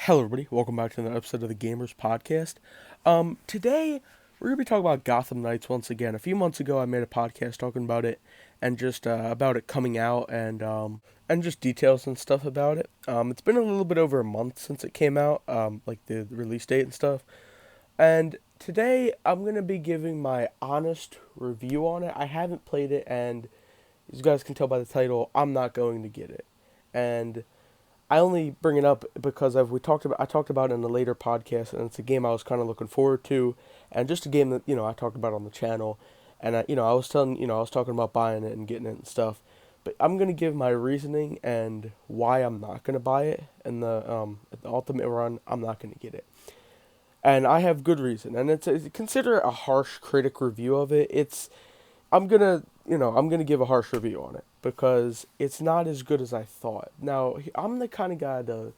Hello, everybody. Welcome back to another episode of the Gamers Podcast. Today we're gonna be talking about Gotham Knights once again. A few months ago, I made a podcast talking about it and just about it coming out and just details and stuff about it. It's been a little bit over a month since it came out, like the release date and stuff. And today I'm gonna be giving my honest review on it. I haven't played it, and as you guys can tell by the title, I'm not going to get it. And I only bring it up because I talked about it in a later podcast, and it's a game I was kind of looking forward to, and just a game that I talked about on the channel, and I was telling I was talking about buying it and getting it and stuff, but I'm gonna give my reasoning and why I'm not gonna buy it, and at the ultimate run I'm not gonna get it, and I have good reason, and it's consider it a harsh critic review of it. I'm gonna give a harsh review on it because it's not as good as I thought. Now, I'm the kind of guy to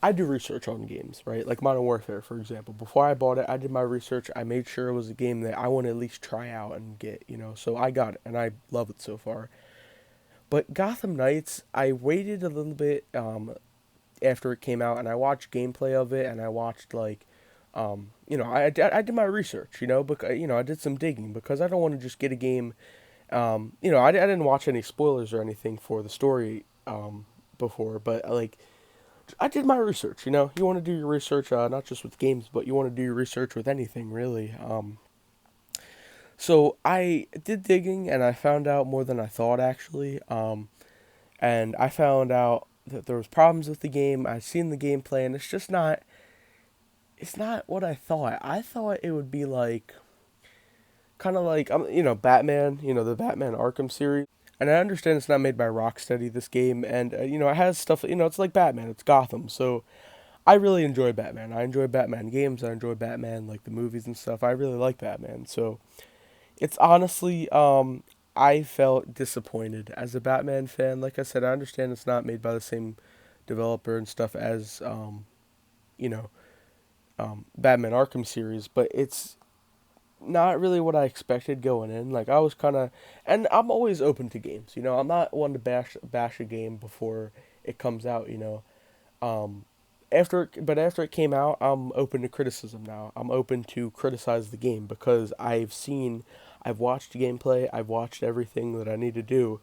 I do research on games, right? Like Modern Warfare, for example. Before I bought it, I did my research. I made sure it was a game that I want to at least try out and get. So I got it, and I love it so far. But Gotham Knights, I waited a little bit after it came out, and I watched gameplay of it, and I watched I did my research, because I did some digging because I don't want to just get a game. I didn't watch any spoilers or anything for the story before, but I did my research. You want to do your research not just with games, but you want to do your research with anything really. So I did digging and I found out more than I thought actually. And I found out that there was problems with the game. I've seen the gameplay and it's just not. It's not what I thought. I thought it would be like kind of like Batman, the Batman Arkham series. And I understand it's not made by Rocksteady this game, and it has stuff. It's like Batman. It's Gotham, so I really enjoy Batman. I enjoy Batman games. I enjoy Batman like the movies and stuff. I really like Batman. So it's honestly, I felt disappointed as a Batman fan. Like I said, I understand it's not made by the same developer and stuff as you know, Batman Arkham series, but it's not really what I expected going in. Like I was kind of, and I'm always open to games. I'm not one to bash a game before it comes out. Um, after it came out, I'm open to criticism now. I'm open to criticize the game because I've watched gameplay, I've watched everything that I need to do,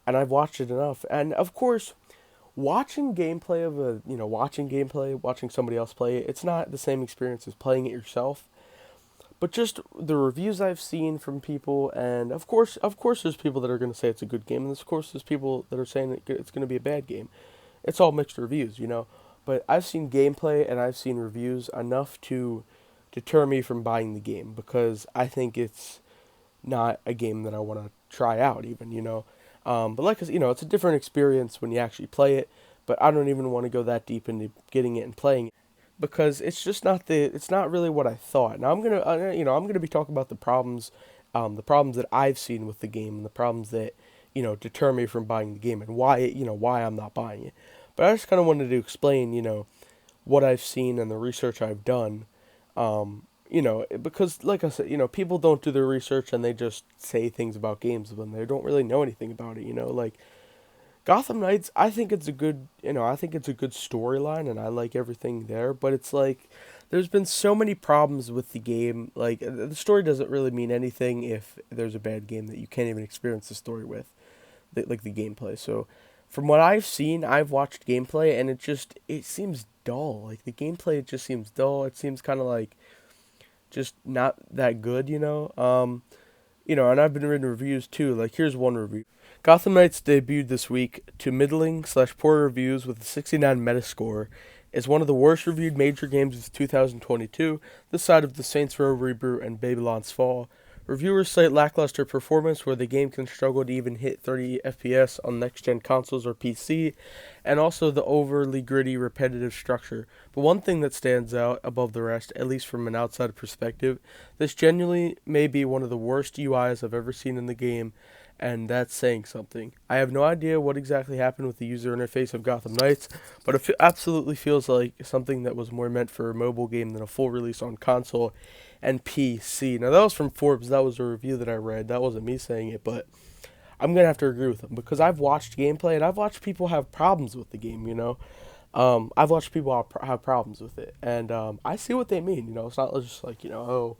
and I've watched it enough. And of course, watching somebody else play it, it's not the same experience as playing it yourself. But just the reviews I've seen from people, and of course, there's people that are going to say it's a good game, and of course, there's people that are saying it's going to be a bad game. It's all mixed reviews. But I've seen gameplay and I've seen reviews enough to deter me from buying the game because I think it's not a game that I want to try out, even. But it's a different experience when you actually play it. But I don't even want to go that deep into getting it and playing it because it's not really what I thought. Now I'm gonna be talking about the problems that I've seen with the game and the problems that deter me from buying the game and why I'm not buying it. But I just kind of wanted to explain what I've seen and the research I've done. Because like I said, people don't do their research and they just say things about games when they don't really know anything about it. Like Gotham Knights, I think it's a good storyline, and I like everything there. But it's like, there's been so many problems with the game. Like the story doesn't really mean anything if there's a bad game that you can't even experience the story with, like the gameplay. So, from what I've seen, I've watched gameplay, and it seems dull. Like the gameplay, it just seems dull. It seems kind of like just not that good. And I've been reading reviews too. Like, here's one review. Gotham Knights debuted this week to middling/poor reviews with a 69 Metascore. Is one of the worst reviewed major games of 2022, this side of the Saints Row reboot and Babylon's Fall. Reviewers cite lackluster performance where the game can struggle to even hit 30 FPS on next-gen consoles or PC, and also the overly gritty, repetitive structure. But one thing that stands out above the rest, at least from an outside perspective, this genuinely may be one of the worst UIs I've ever seen in the game, and that's saying something. I have no idea what exactly happened with the user interface of Gotham Knights, but it absolutely feels like something that was more meant for a mobile game than a full release on console and PC. Now, that was from Forbes. That was a review that I read. That wasn't me saying it, but I'm going to have to agree with them because I've watched gameplay and I've watched people have problems with the game. I've watched people have problems with it, and I see what they mean. You know, it's not just like, oh,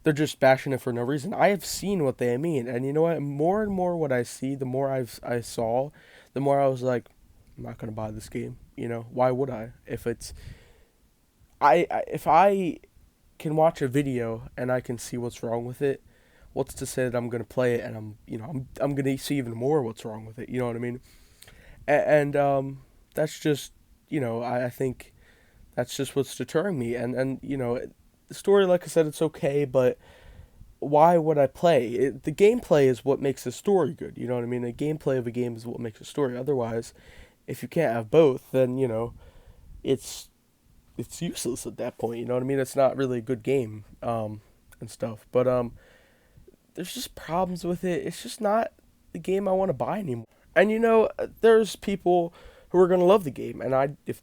they're just bashing it for no reason. I have seen what they mean, and you know what? More and more, what I see, the more I saw, the more I was like, I'm not gonna buy this game. You know, why would I? If it's if I can watch a video and I can see what's wrong with it, what's to say that I'm gonna play it and I'm gonna see even more what's wrong with it. You know what I mean? And that's just, I think that's just what's deterring me. And the story, like I said, it's okay, but why would I play it? The gameplay is what makes the story good. You know what I mean? The gameplay of a game is what makes a story. Otherwise, if you can't have both, then it's it's useless at that point. You know what I mean? It's not really a good game, and stuff. But there's just problems with it. It's just not the game I want to buy anymore. And there's people who are gonna love the game, and if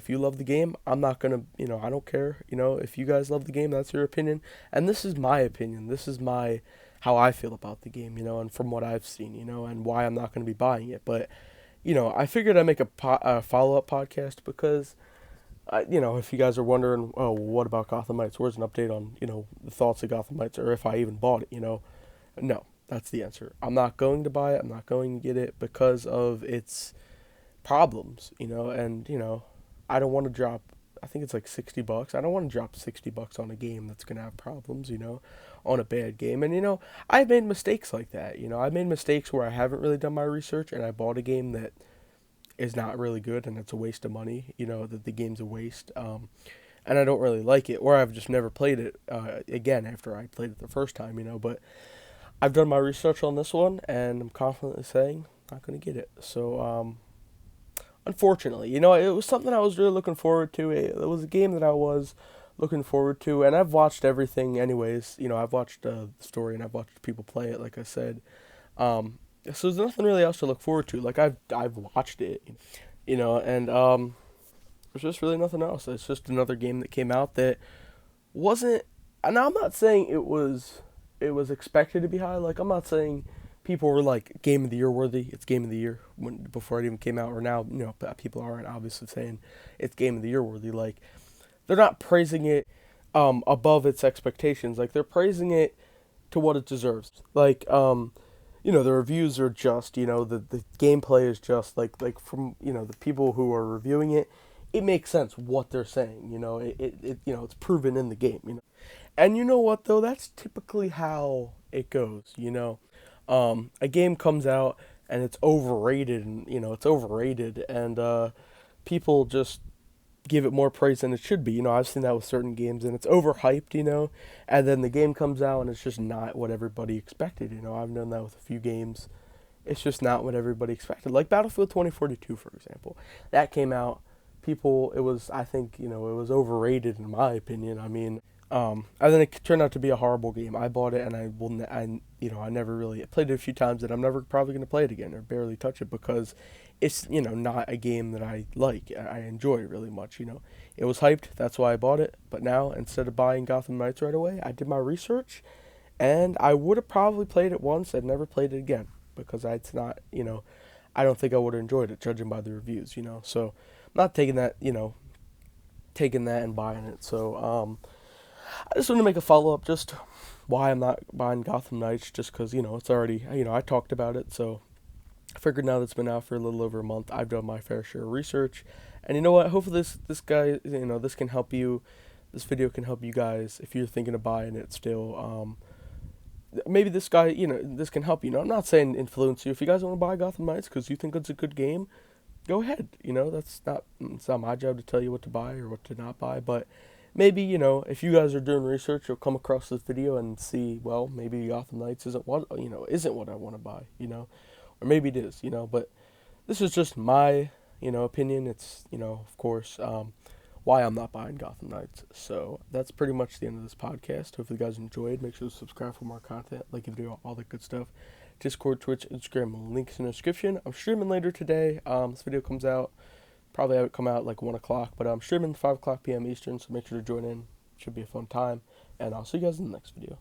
you love the game, I'm not gonna, I don't care. If you guys love the game, that's your opinion, and this is my opinion. This is my how I feel about the game, and from what I've seen, and why I'm not gonna be buying it. But I figured I'd make a follow up podcast because if you guys are wondering, oh, well, what about Gothamites? Where's an update on, the thoughts of Gothamites, or if I even bought it, No, that's the answer. I'm not going to buy it. I'm not going to get it because of its problems, and, I don't want to drop, I think it's like $60. I don't want to drop $60 on a game that's going to have problems, on a bad game. And, I've made mistakes like that. I've made mistakes where I haven't really done my research and I bought a game that is not really good and it's a waste of money, that the game's a waste. And I don't really like it, or I've just never played it again after I played it the first time, but I've done my research on this one and I'm confidently saying I'm not going to get it. So, unfortunately, it was something I was really looking forward to. It was a game that I was looking forward to, and I've watched everything anyways. I've watched the story and I've watched people play it, like I said. So there's nothing really else to look forward to. Like I've watched it, and there's just really nothing else. It's just another game that came out that wasn't. And I'm not saying it was expected to be high. Like I'm not saying people were like game of the year worthy. It's game of the year before it even came out, or now people aren't obviously saying it's game of the year worthy. Like they're not praising it above its expectations. Like they're praising it to what it deserves. Like the reviews are just, the gameplay is just like from, the people who are reviewing it, it makes sense what they're saying, it's proven in the game, And you know what though? That's typically how it goes, A game comes out and it's overrated and people just give it more praise than it should be. I've seen that with certain games and it's overhyped, and then the game comes out and it's just not what everybody expected, I've known that with a few games. It's just not what everybody expected. Like Battlefield 2042, for example. That came out, it was, I think, it was overrated in my opinion. I mean, and then it turned out to be a horrible game. I bought it and I never really played it a few times and I'm never probably going to play it again or barely touch it because it's, not a game that I like. I enjoy really much, It was hyped, that's why I bought it. But now, instead of buying Gotham Knights right away, I did my research and I would have probably played it once and never played it again because it's not, I don't think I would have enjoyed it judging by the reviews, So I'm not taking that, taking that and buying it. So, I just want to make a follow up just why I'm not buying Gotham Knights just because, it's already, I talked about it. So I figured now that it's been out for a little over a month, I've done my fair share of research. And you know what? Hopefully this guy, this can help you. This video can help you guys if you're thinking of buying it still. Maybe this guy, this can help you. I'm not saying influence you. If you guys want to buy Gotham Knights because you think it's a good game, go ahead. It's not my job to tell you what to buy or what to not buy, but maybe, if you guys are doing research, you'll come across this video and see, well, maybe Gotham Knights isn't what I want to buy, or maybe it is, but this is just my, opinion. It's, of course, why I'm not buying Gotham Knights. So that's pretty much the end of this podcast. Hopefully you guys enjoyed. Make sure to subscribe for more content, like the video, all that good stuff. Discord, Twitch, Instagram, links in the description. I'm streaming later today. This video comes out, probably have it come out like 1 o'clock, but I'm streaming 5 o'clock p.m. Eastern, so make sure to join in. Should be a fun time, and I'll see you guys in the next video.